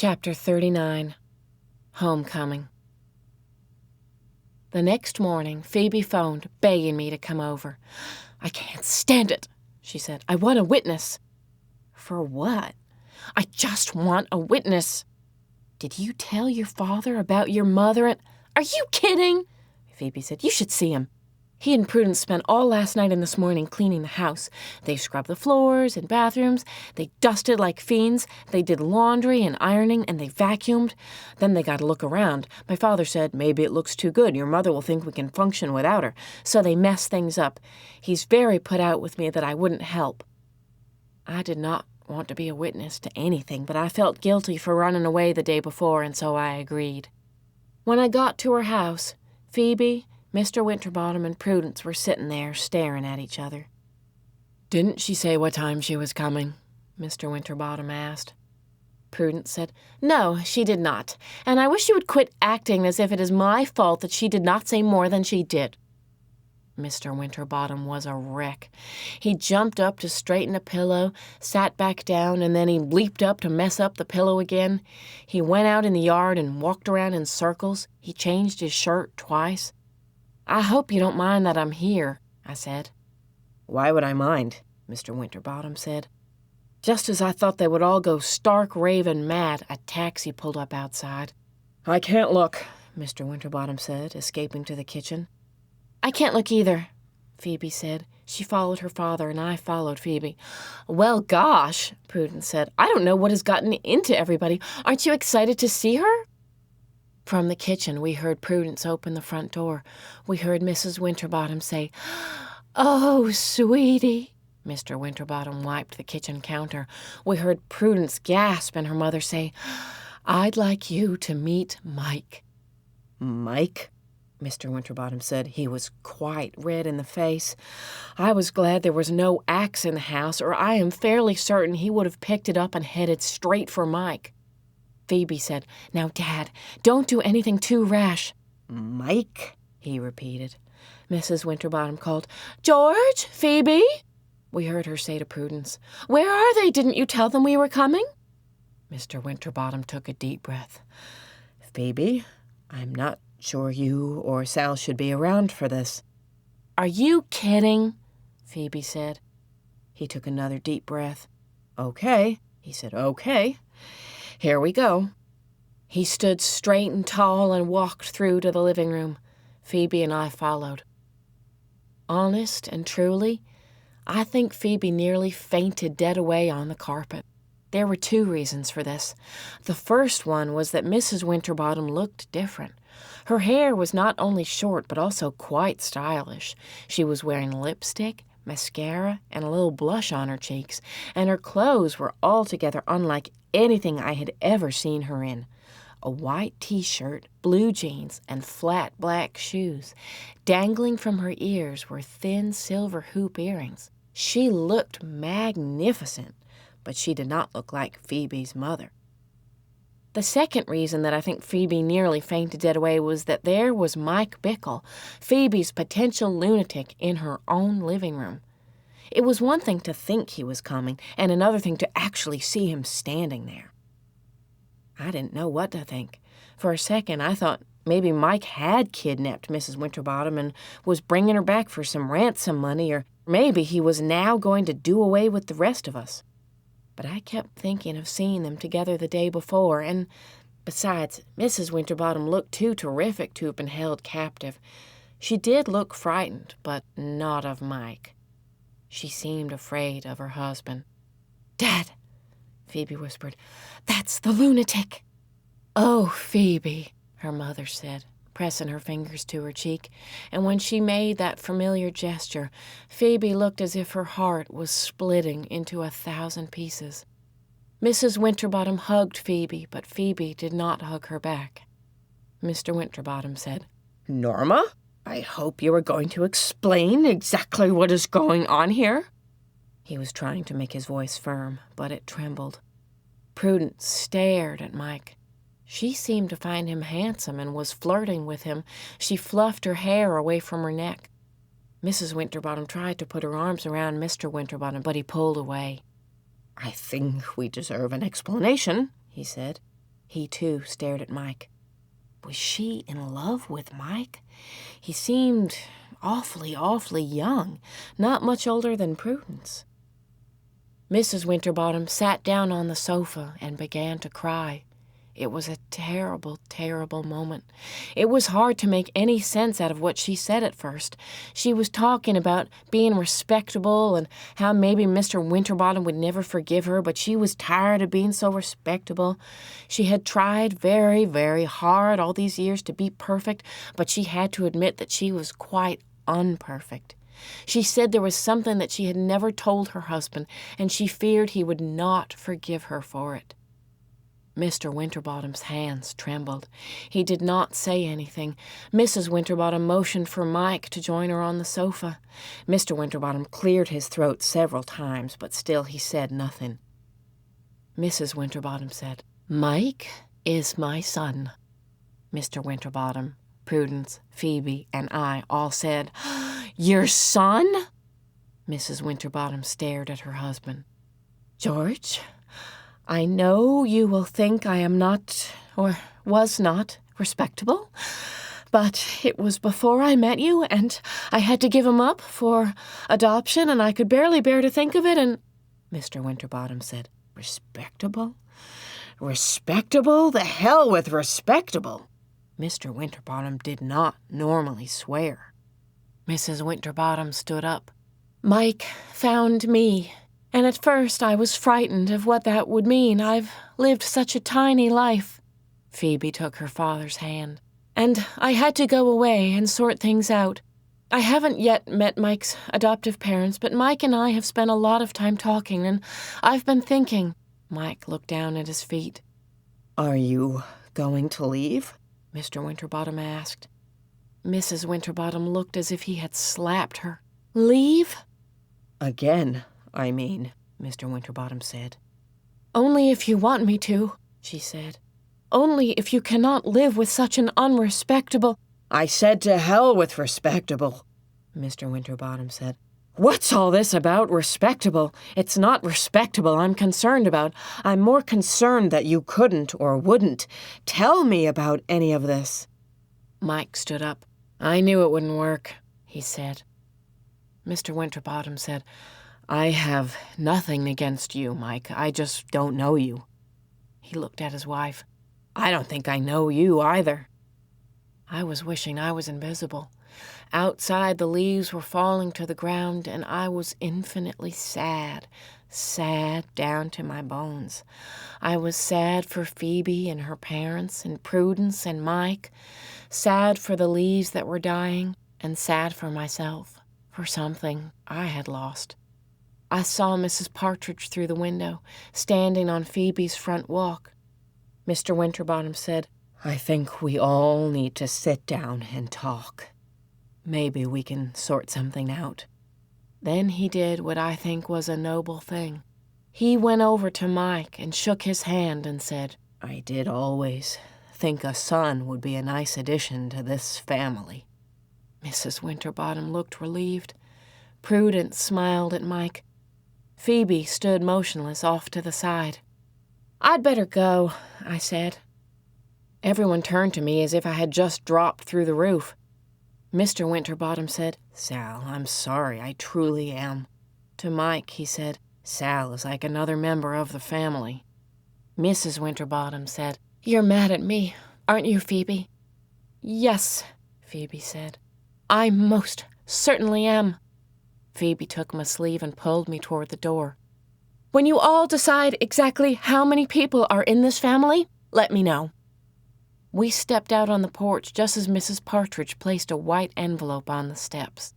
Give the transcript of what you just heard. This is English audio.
Chapter 39. Homecoming. The next morning, Phoebe phoned, begging me to come over. "I can't stand it," she said. "I want a witness." "For what?" "I just want a witness." "Did you tell your father about your mother and—" "Are you kidding?" Phoebe said. "You should see him. He and Prudence spent all last night and this morning cleaning the house. They scrubbed the floors and bathrooms. They dusted like fiends. They did laundry and ironing, and they vacuumed. Then they got to look around. My father said, 'Maybe it looks too good. Your mother will think we can function without her.' So they messed things up. He's very put out with me that I wouldn't help." I did not want to be a witness to anything, but I felt guilty for running away the day before, and so I agreed. When I got to her house, Phoebe, Mr. Winterbottom, and Prudence were sitting there staring at each other. "Didn't she say what time she was coming?" Mr. Winterbottom asked. Prudence said, "No, she did not, and I wish you would quit acting as if it is my fault that she did not say more than she did." Mr. Winterbottom was a wreck. He jumped up to straighten a pillow, sat back down, and then he leaped up to mess up the pillow again. He went out in the yard and walked around in circles. He changed his shirt twice. "I hope you don't mind that I'm here," I said. "Why would I mind?" Mr. Winterbottom said. Just as I thought they would all go stark raving mad, a taxi pulled up outside. "I can't look," Mr. Winterbottom said, escaping to the kitchen. "I can't look either," Phoebe said. She followed her father, and I followed Phoebe. "Well, gosh," Prudence said. "I don't know what has gotten into everybody. Aren't you excited to see her?" From the kitchen, we heard Prudence open the front door. We heard Mrs. Winterbottom say, "Oh, sweetie." Mr. Winterbottom wiped the kitchen counter. We heard Prudence gasp and her mother say, "I'd like you to meet Mike." "Mike?" Mr. Winterbottom said. He was quite red in the face. I was glad there was no axe in the house, or I am fairly certain he would have picked it up and headed straight for Mike. Phoebe said, "Now, Dad, don't do anything too rash." "Mike?" he repeated. Mrs. Winterbottom called, "George, Phoebe." We heard her say to Prudence, "Where are they? Didn't you tell them we were coming?" Mr. Winterbottom took a deep breath. "Phoebe, I'm not sure you or Sal should be around for this." "Are you kidding?" Phoebe said. He took another deep breath. "Okay," he said, "okay. Here we go." He stood straight and tall and walked through to the living room. Phoebe and I followed. Honest and truly, I think Phoebe nearly fainted dead away on the carpet. There were two reasons for this. The first one was that Mrs. Winterbottom looked different. Her hair was not only short, but also quite stylish. She was wearing lipstick, mascara, and a little blush on her cheeks, and her clothes were altogether unlike anything I had ever seen her in. A white t-shirt, blue jeans, and flat black shoes. Dangling from her ears were thin silver hoop earrings. She looked magnificent, but she did not look like Phoebe's mother. The second reason that I think Phoebe nearly fainted dead away was that there was Mike Bickle, Phoebe's potential lunatic, in her own living room. It was one thing to think he was coming, and another thing to actually see him standing there. I didn't know what to think. For a second, I thought maybe Mike had kidnapped Mrs. Winterbottom and was bringing her back for some ransom money, or maybe he was now going to do away with the rest of us. But I kept thinking of seeing them together the day before, and besides, Mrs. Winterbottom looked too terrific to have been held captive. She did look frightened, but not of Mike. She seemed afraid of her husband. "Dad," Phoebe whispered, "that's the lunatic." "Oh, Phoebe," her mother said, pressing her fingers to her cheek, and when she made that familiar gesture, Phoebe looked as if her heart was splitting into 1,000 pieces. Mrs. Winterbottom hugged Phoebe, but Phoebe did not hug her back. Mr. Winterbottom said, "Norma, I hope you are going to explain exactly what is going on here." He was trying to make his voice firm, but it trembled. Prudence stared at Mike. She seemed to find him handsome and was flirting with him. She fluffed her hair away from her neck. Mrs. Winterbottom tried to put her arms around Mr. Winterbottom, but he pulled away. "I think we deserve an explanation," he said. He, too, stared at Mike. Was she in love with Mike? He seemed awfully young, not much older than Prudence. Mrs. Winterbottom sat down on the sofa and began to cry. It was a terrible moment. It was hard to make any sense out of what she said at first. She was talking about being respectable and how maybe Mr. Winterbottom would never forgive her, but she was tired of being so respectable. She had tried very hard all these years to be perfect, but she had to admit that she was quite unperfect. She said there was something that she had never told her husband, and she feared he would not forgive her for it. Mr. Winterbottom's hands trembled. He did not say anything. Mrs. Winterbottom motioned for Mike to join her on the sofa. Mr. Winterbottom cleared his throat several times, but still he said nothing. Mrs. Winterbottom said, "Mike is my son." Mr. Winterbottom, Prudence, Phoebe, and I all said, "Your son?" Mrs. Winterbottom stared at her husband. "George, I know you will think I am not, or was not, respectable, but it was before I met you, and I had to give him up for adoption, and I could barely bear to think of it, and—" Mr. Winterbottom said, "Respectable? Respectable? The hell with respectable!" Mr. Winterbottom did not normally swear. Mrs. Winterbottom stood up. "Mike found me. And at first I was frightened of what that would mean. I've lived such a tiny life." Phoebe took her father's hand. "And I had to go away and sort things out. I haven't yet met Mike's adoptive parents, but Mike and I have spent a lot of time talking, and I've been thinking." Mike looked down at his feet. "Are you going to leave?" Mr. Winterbottom asked. Mrs. Winterbottom looked as if he had slapped her. "Leave?" "Again, I mean," Mr. Winterbottom said. "Only if you want me to," she said. "Only if you cannot live with such an unrespectable—" "I said to hell with respectable," Mr. Winterbottom said. "What's all this about respectable? It's not respectable I'm concerned about. I'm more concerned that you couldn't or wouldn't tell me about any of this." Mike stood up. "I knew it wouldn't work," he said. Mr. Winterbottom said, "I have nothing against you, Mike. I just don't know you." He looked at his wife. "I don't think I know you either." I was wishing I was invisible. Outside, the leaves were falling to the ground, and I was infinitely sad down to my bones. I was sad for Phoebe and her parents, and Prudence and Mike, sad for the leaves that were dying, and sad for myself, for something I had lost. I saw Mrs. Partridge through the window, standing on Phoebe's front walk. Mr. Winterbottom said, "I think we all need to sit down and talk. Maybe we can sort something out." Then he did what I think was a noble thing. He went over to Mike and shook his hand and said, "I did always think a son would be a nice addition to this family." Mrs. Winterbottom looked relieved. Prudence smiled at Mike. Phoebe stood motionless off to the side. "I'd better go," I said. Everyone turned to me as if I had just dropped through the roof. Mr. Winterbottom said, "Sal, I'm sorry, I truly am." To Mike, he said, "Sal is like another member of the family." Mrs. Winterbottom said, "You're mad at me, aren't you, Phoebe?" "Yes," Phoebe said. "I most certainly am." Phoebe took my sleeve and pulled me toward the door. "When you all decide exactly how many people are in this family, let me know." We stepped out on the porch just as Mrs. Partridge placed a white envelope on the steps.